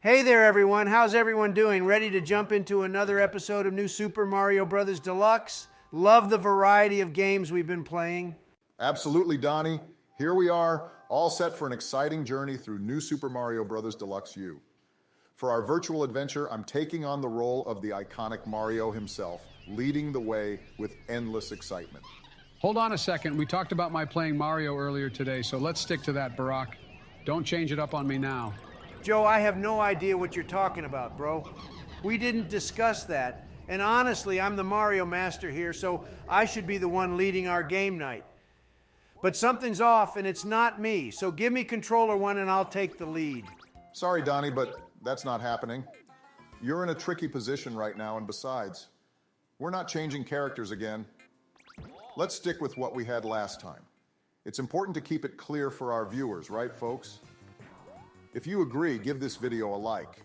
Hey there, everyone. How's everyone doing? Ready to jump into another episode of New Super Mario Bros. Deluxe? Love the variety of games we've been playing. Absolutely, Donnie. Here we are, all set for an exciting journey through New Super Mario Bros. Deluxe U. For our virtual adventure, I'm taking on the role of the iconic Mario himself, leading the way with endless excitement. Hold on a second. We talked about my playing Mario earlier today, so let's stick to that, Barack. Don't change it up on me now. Joe, I have no idea what you're talking about, bro. We didn't discuss that. And honestly, I'm the Mario master here, so I should be the one leading our game night. But something's off, and it's not me. So give me controller one, and I'll take the lead. Sorry, Donnie, but that's not happening. You're in a tricky position right now, and besides, we're not changing characters again. Let's stick with what we had last time. It's important to keep it clear for our viewers, right, folks? If you agree, give this video a like.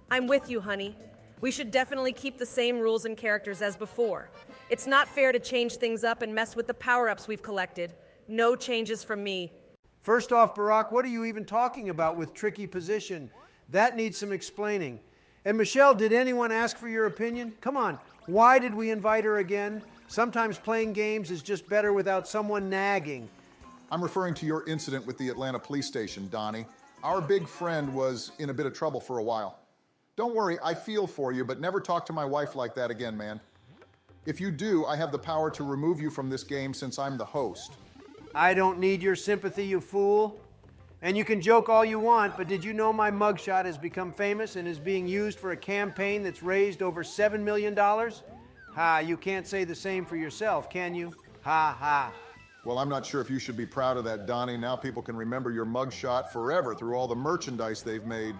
I'm with you, honey. We should definitely keep the same rules and characters as before. It's not fair to change things up and mess with the power-ups we've collected. No changes from me. First off, Barack, what are you even talking about with tricky position? That needs some explaining. And Michelle, did anyone ask for your opinion? Come on, why did we invite her again? Sometimes playing games is just better without someone nagging. I'm referring to your incident with the Atlanta police station, Donnie. Our big friend was in a bit of trouble for a while. Don't worry, I feel for you, but never talk to my wife like that again, man. If you do, I have the power to remove you from this game since I'm the host. I don't need your sympathy, you fool. And you can joke all you want, but did you know my mugshot has become famous and is being used for a campaign that's raised over $7 million? Ha, you can't say the same for yourself, can you? Ha ha. Well, I'm not sure if you should be proud of that, Donnie. Now people can remember your mugshot forever through all the merchandise they've made.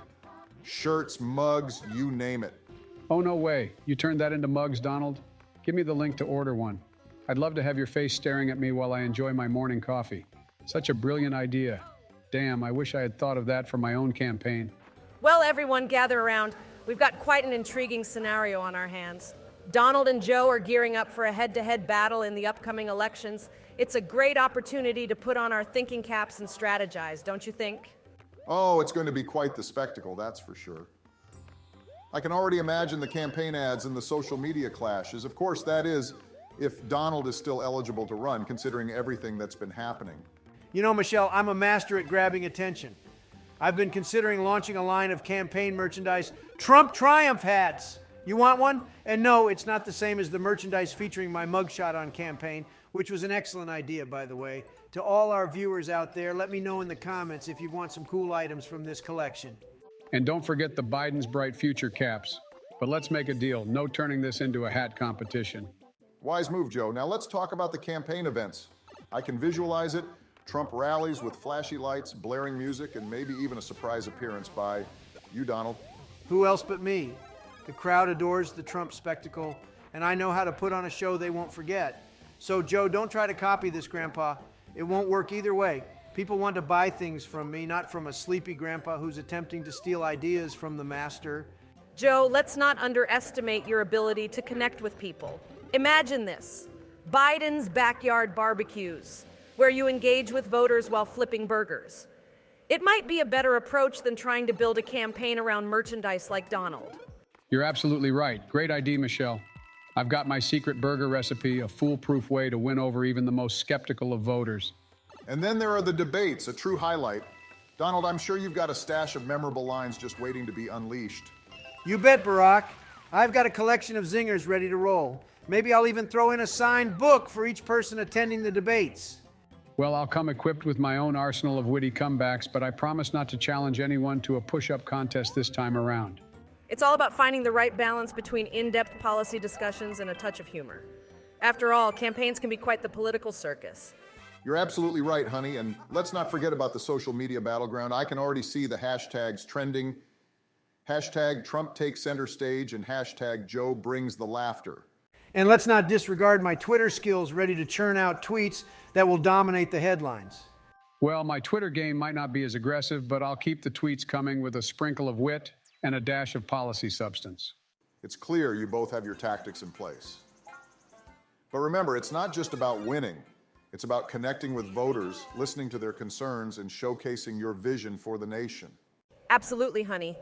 Shirts, mugs, you name it. Oh, no way. You turned that into mugs, Donald? Give me the link to order one. I'd love to have your face staring at me while I enjoy my morning coffee. Such a brilliant idea. Damn, I wish I had thought of that for my own campaign. Well, everyone, gather around. We've got quite an intriguing scenario on our hands. Donald and Joe are gearing up for a head-to-head battle in the upcoming elections. It's a great opportunity to put on our thinking caps and strategize, don't you think? Oh, it's going to be quite the spectacle, that's for sure. I can already imagine the campaign ads and the social media clashes. Of course, that is, if Donald is still eligible to run, considering everything that's been happening. You know, Michelle, I'm a master at grabbing attention. I've been considering launching a line of campaign merchandise, Trump Triumph hats. You want one? And no, it's not the same as the merchandise featuring my mugshot on campaign, which was an excellent idea, by the way. To all our viewers out there, let me know in the comments if you want some cool items from this collection. And don't forget the Biden's Bright Future caps. But let's make a deal. No turning this into a hat competition. Wise move, Joe. Now let's talk about the campaign events. I can visualize it. Trump rallies with flashy lights, blaring music, and maybe even a surprise appearance by you, Donald. Who else but me? The crowd adores the Trump spectacle, and I know how to put on a show they won't forget. So, Joe, don't try to copy this, Grandpa. It won't work either way. People want to buy things from me, not from a sleepy grandpa who's attempting to steal ideas from the master. Joe, let's not underestimate your ability to connect with people. Imagine this: Biden's backyard barbecues, where you engage with voters while flipping burgers. It might be a better approach than trying to build a campaign around merchandise like Donald. You're absolutely right. Great idea, Michelle. I've got my secret burger recipe, a foolproof way to win over even the most skeptical of voters. And then there are the debates, a true highlight. Donald, I'm sure you've got a stash of memorable lines just waiting to be unleashed. You bet, Barack. I've got a collection of zingers ready to roll. Maybe I'll even throw in a signed book for each person attending the debates. Well, I'll come equipped with my own arsenal of witty comebacks, but I promise not to challenge anyone to a push-up contest this time around. It's all about finding the right balance between in-depth policy discussions and a touch of humor. After all, campaigns can be quite the political circus. You're absolutely right, honey, and let's not forget about the social media battleground. I can already see the hashtags trending. Hashtag Trump takes center stage and hashtag Joe brings the laughter. And let's not disregard my Twitter skills ready to churn out tweets that will dominate the headlines. Well, my Twitter game might not be as aggressive, but I'll keep the tweets coming with a sprinkle of wit and a dash of policy substance. It's clear you both have your tactics in place. But remember, it's not just about winning. It's about connecting with voters, listening to their concerns, and showcasing your vision for the nation. Absolutely, honey.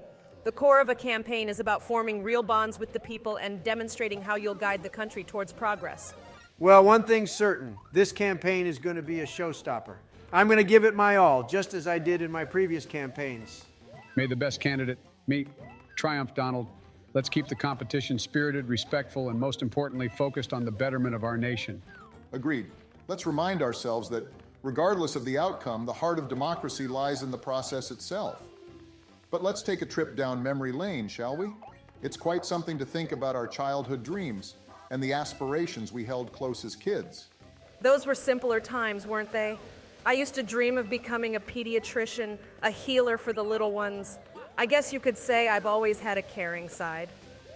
The core of a campaign is about forming real bonds with the people and demonstrating how you'll guide the country towards progress. Well, one thing's certain. This campaign is going to be a showstopper. I'm going to give it my all, just as I did in my previous campaigns. May the best candidate meet. Triumph, Donald. Let's keep the competition spirited, respectful, and most importantly, focused on the betterment of our nation. Agreed. Let's remind ourselves that regardless of the outcome, the heart of democracy lies in the process itself. But let's take a trip down memory lane, shall we? It's quite something to think about our childhood dreams and the aspirations we held close as kids. Those were simpler times, weren't they? I used to dream of becoming a pediatrician, a healer for the little ones. I guess you could say I've always had a caring side.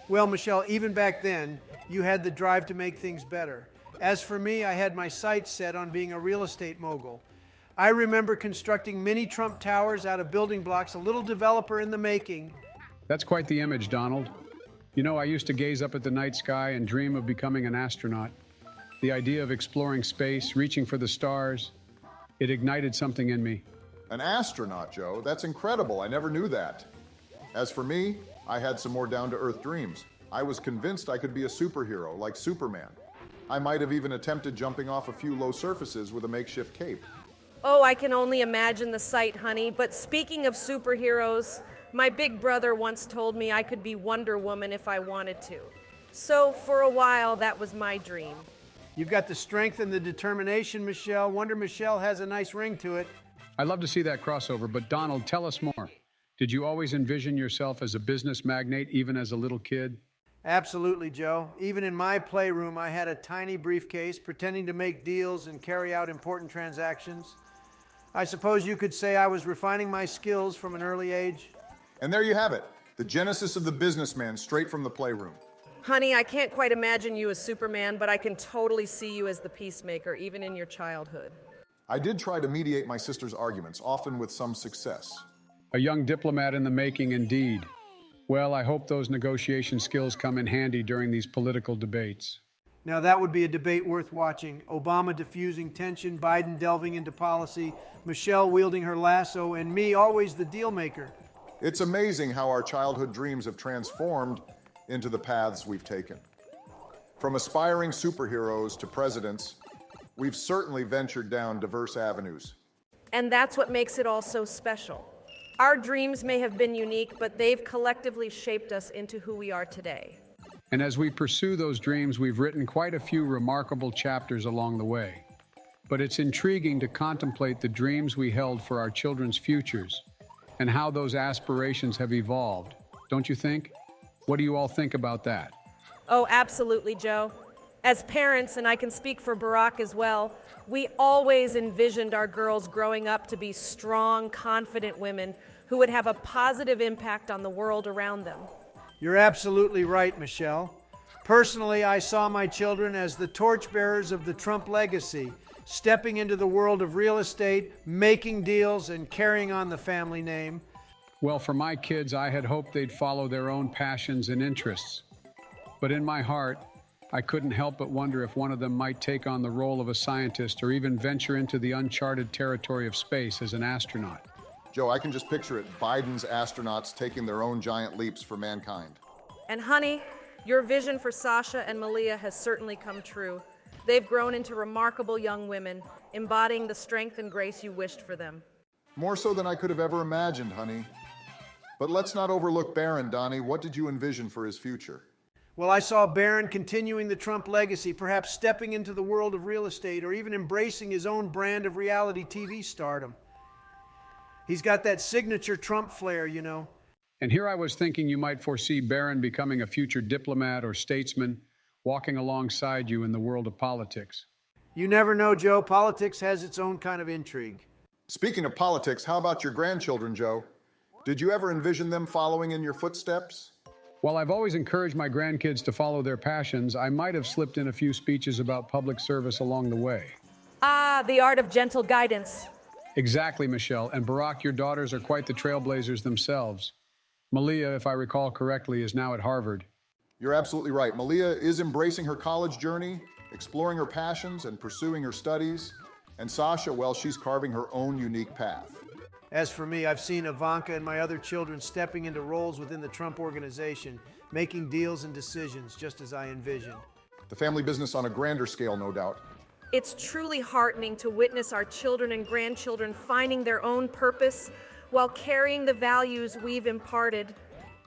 Well, Michelle, even back then, you had the drive to make things better. As for me, I had my sights set on being a real estate mogul. I remember constructing mini Trump towers out of building blocks, a little developer in the making. That's quite the image, Donald. You know, I used to gaze up at the night sky and dream of becoming an astronaut. The idea of exploring space, reaching for the stars, it ignited something in me. An astronaut, Joe? That's incredible. I never knew that. As for me, I had some more down-to-earth dreams. I was convinced I could be a superhero, like Superman. I might have even attempted jumping off a few low surfaces with a makeshift cape. Oh, I can only imagine the sight, honey. But speaking of superheroes, my big brother once told me I could be Wonder Woman if I wanted to. So for a while, that was my dream. You've got the strength and the determination, Michelle. Wonder Michelle has a nice ring to it. I'd love to see that crossover, but Donald, tell us more. Did you always envision yourself as a business magnate, even as a little kid? Absolutely, Joe. Even in my playroom, I had a tiny briefcase pretending to make deals and carry out important transactions. I suppose you could say I was refining my skills from an early age. And there you have it, the genesis of the businessman straight from the playroom. Honey, I can't quite imagine you as Superman, but I can totally see you as the peacemaker, even in your childhood. I did try to mediate my sister's arguments, often with some success. A young diplomat in the making, indeed. Well, I hope those negotiation skills come in handy during these political debates. Now that would be a debate worth watching. Obama diffusing tension, Biden delving into policy, Michelle wielding her lasso, and me always the deal maker. It's amazing how our childhood dreams have transformed into the paths we've taken. From aspiring superheroes to presidents, we've certainly ventured down diverse avenues. And that's what makes it all so special. Our dreams may have been unique, but they've collectively shaped us into who we are today. And as we pursue those dreams, we've written quite a few remarkable chapters along the way. But it's intriguing to contemplate the dreams we held for our children's futures and how those aspirations have evolved, don't you think? What do you all think about that? Oh, absolutely, Joe. As parents, and I can speak for Barack as well, we always envisioned our girls growing up to be strong, confident women who would have a positive impact on the world around them. You're absolutely right, Michelle. Personally, I saw my children as the torchbearers of the Trump legacy, stepping into the world of real estate, making deals, and carrying on the family name. Well, for my kids, I had hoped they'd follow their own passions and interests. But in my heart, I couldn't help but wonder if one of them might take on the role of a scientist or even venture into the uncharted territory of space as an astronaut. Joe, I can just picture it, Biden's astronauts taking their own giant leaps for mankind. And honey, your vision for Sasha and Malia has certainly come true. They've grown into remarkable young women, embodying the strength and grace you wished for them. More so than I could have ever imagined, honey. But let's not overlook Barron, Donnie. What did you envision for his future? Well, I saw Barron continuing the Trump legacy, perhaps stepping into the world of real estate or even embracing his own brand of reality TV stardom. He's got that signature Trump flair, you know. And here I was thinking you might foresee Barron becoming a future diplomat or statesman, walking alongside you in the world of politics. You never know, Joe. Politics has its own kind of intrigue. Speaking of politics, how about your grandchildren, Joe? Did you ever envision them following in your footsteps? While I've always encouraged my grandkids to follow their passions, I might have slipped in a few speeches about public service along the way. Ah, the art of gentle guidance. Exactly, Michelle. And Barack, your daughters are quite the trailblazers themselves. Malia, if I recall correctly, is now at Harvard. You're absolutely right. Malia is embracing her college journey, exploring her passions and pursuing her studies. And Sasha, well, she's carving her own unique path. As for me, I've seen Ivanka and my other children stepping into roles within the Trump organization, making deals and decisions just as I envisioned. The family business on a grander scale, no doubt. It's truly heartening to witness our children and grandchildren finding their own purpose while carrying the values we've imparted.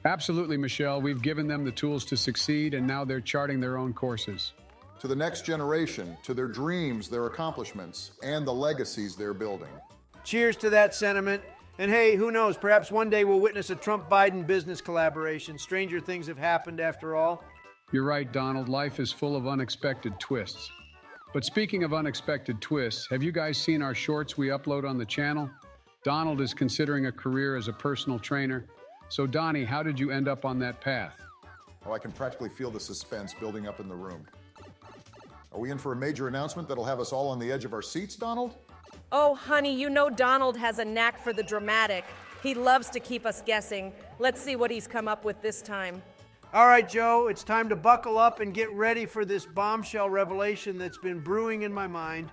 Absolutely, Michelle. We've given them the tools to succeed, and now they're charting their own courses. To the next generation, to their dreams, their accomplishments, and the legacies they're building. Cheers to that sentiment. And hey, who knows, perhaps one day we'll witness a Trump-Biden business collaboration. Stranger things have happened after all. You're right, Donald. Life is full of unexpected twists. But speaking of unexpected twists, have you guys seen our shorts we upload on the channel? Donald is considering a career as a personal trainer. So Donnie, how did you end up on that path? Oh, I can practically feel the suspense building up in the room. Are we in for a major announcement that'll have us all on the edge of our seats, Donald? Oh, honey, you know Donald has a knack for the dramatic. He loves to keep us guessing. Let's see what he's come up with this time. All right, Joe, it's time to buckle up and get ready for this bombshell revelation that's been brewing in my mind.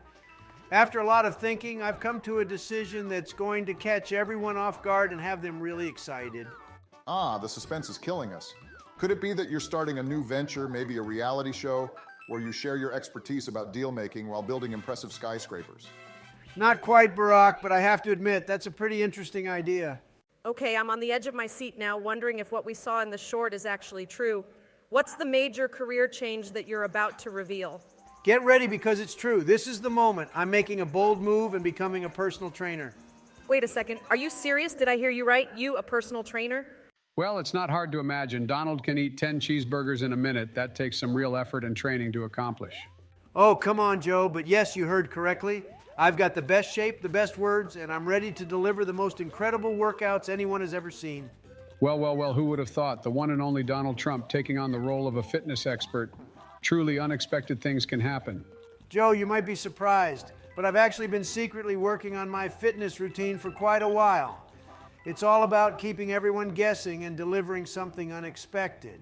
After a lot of thinking, I've come to a decision that's going to catch everyone off guard and have them really excited. Ah, the suspense is killing us. Could it be that you're starting a new venture, maybe a reality show, where you share your expertise about deal making while building impressive skyscrapers? Not quite, Barack, but I have to admit, that's a pretty interesting idea. Okay, I'm on the edge of my seat now, wondering if what we saw in the short is actually true. What's the major career change that you're about to reveal? Get ready because it's true. This is the moment. I'm making a bold move and becoming a personal trainer. Wait a second, are you serious? Did I hear you right? You, a personal trainer? Well, it's not hard to imagine. Donald can eat 10 cheeseburgers in a minute. That takes some real effort and training to accomplish. Oh, come on, Joe, but yes, you heard correctly. I've got the best shape, the best words, and I'm ready to deliver the most incredible workouts anyone has ever seen. Well, who would have thought? The one and only Donald Trump taking on the role of a fitness expert. Truly unexpected things can happen. Joe, you might be surprised, but I've actually been secretly working on my fitness routine for quite a while. It's all about keeping everyone guessing and delivering something unexpected.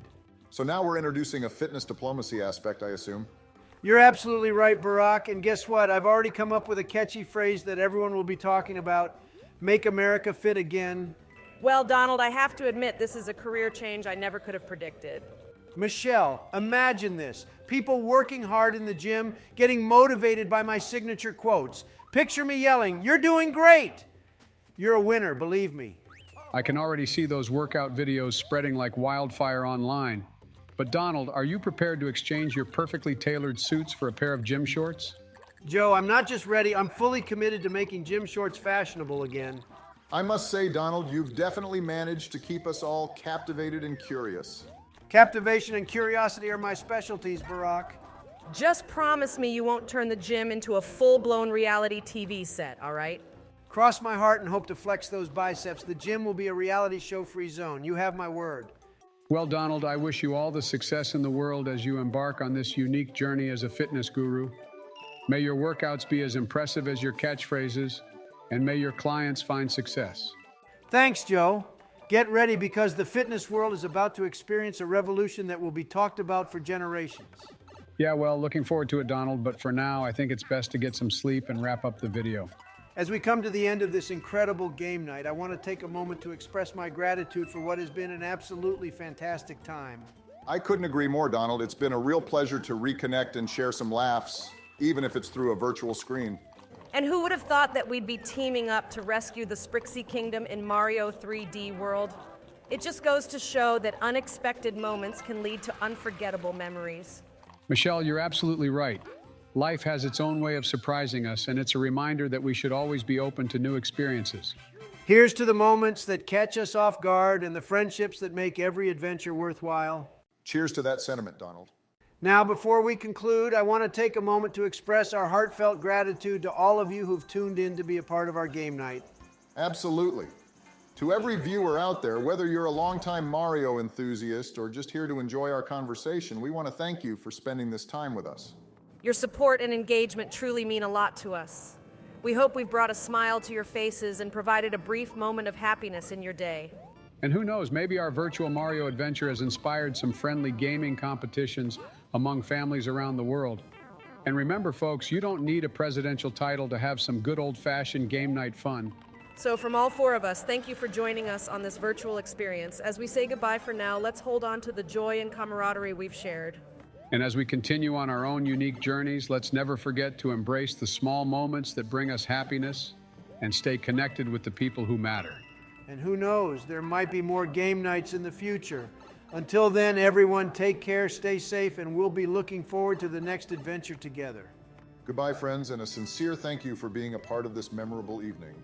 So now we're introducing a fitness diplomacy aspect, I assume. You're absolutely right, Barack, and guess what? I've already come up with a catchy phrase that everyone will be talking about. Make America fit again. Well, Donald, I have to admit this is a career change I never could have predicted. Michelle, imagine this. People working hard in the gym, getting motivated by my signature quotes. Picture me yelling, "You're doing great!" You're a winner, believe me. I can already see those workout videos spreading like wildfire online. But Donald, are you prepared to exchange your perfectly tailored suits for a pair of gym shorts? Joe, I'm not just ready, I'm fully committed to making gym shorts fashionable again. I must say, Donald, you've definitely managed to keep us all captivated and curious. Captivation and curiosity are my specialties, Barack. Just promise me you won't turn the gym into a full-blown reality TV set, all right? Cross my heart and hope to flex those biceps. The gym will be a reality show-free zone. You have my word. Well, Donald, I wish you all the success in the world as you embark on this unique journey as a fitness guru. May your workouts be as impressive as your catchphrases, and may your clients find success. Thanks, Joe. Get ready because the fitness world is about to experience a revolution that will be talked about for generations. Yeah, well, looking forward to it, Donald, but for now, I think it's best to get some sleep and wrap up the video. As we come to the end of this incredible game night, I want to take a moment to express my gratitude for what has been an absolutely fantastic time. I couldn't agree more, Donald. It's been a real pleasure to reconnect and share some laughs, even if it's through a virtual screen. And who would have thought that we'd be teaming up to rescue the Sprixie Kingdom in Mario 3D World? It just goes to show that unexpected moments can lead to unforgettable memories. Michelle, you're absolutely right. Life has its own way of surprising us, and it's a reminder that we should always be open to new experiences. Here's to the moments that catch us off guard and the friendships that make every adventure worthwhile. Cheers to that sentiment, Donald. Now, before we conclude, I want to take a moment to express our heartfelt gratitude to all of you who've tuned in to be a part of our game night. Absolutely. To every viewer out there, whether you're a longtime Mario enthusiast or just here to enjoy our conversation, we want to thank you for spending this time with us. Your support and engagement truly mean a lot to us. We hope we've brought a smile to your faces and provided a brief moment of happiness in your day. And who knows, maybe our virtual Mario adventure has inspired some friendly gaming competitions among families around the world. And remember, folks, you don't need a presidential title to have some good old-fashioned game night fun. So, from all four of us, thank you for joining us on this virtual experience. As we say goodbye for now, let's hold on to the joy and camaraderie we've shared. And as we continue on our own unique journeys, let's never forget to embrace the small moments that bring us happiness and stay connected with the people who matter. And who knows, there might be more game nights in the future. Until then, everyone take care, stay safe, and we'll be looking forward to the next adventure together. Goodbye, friends, and a sincere thank you for being a part of this memorable evening.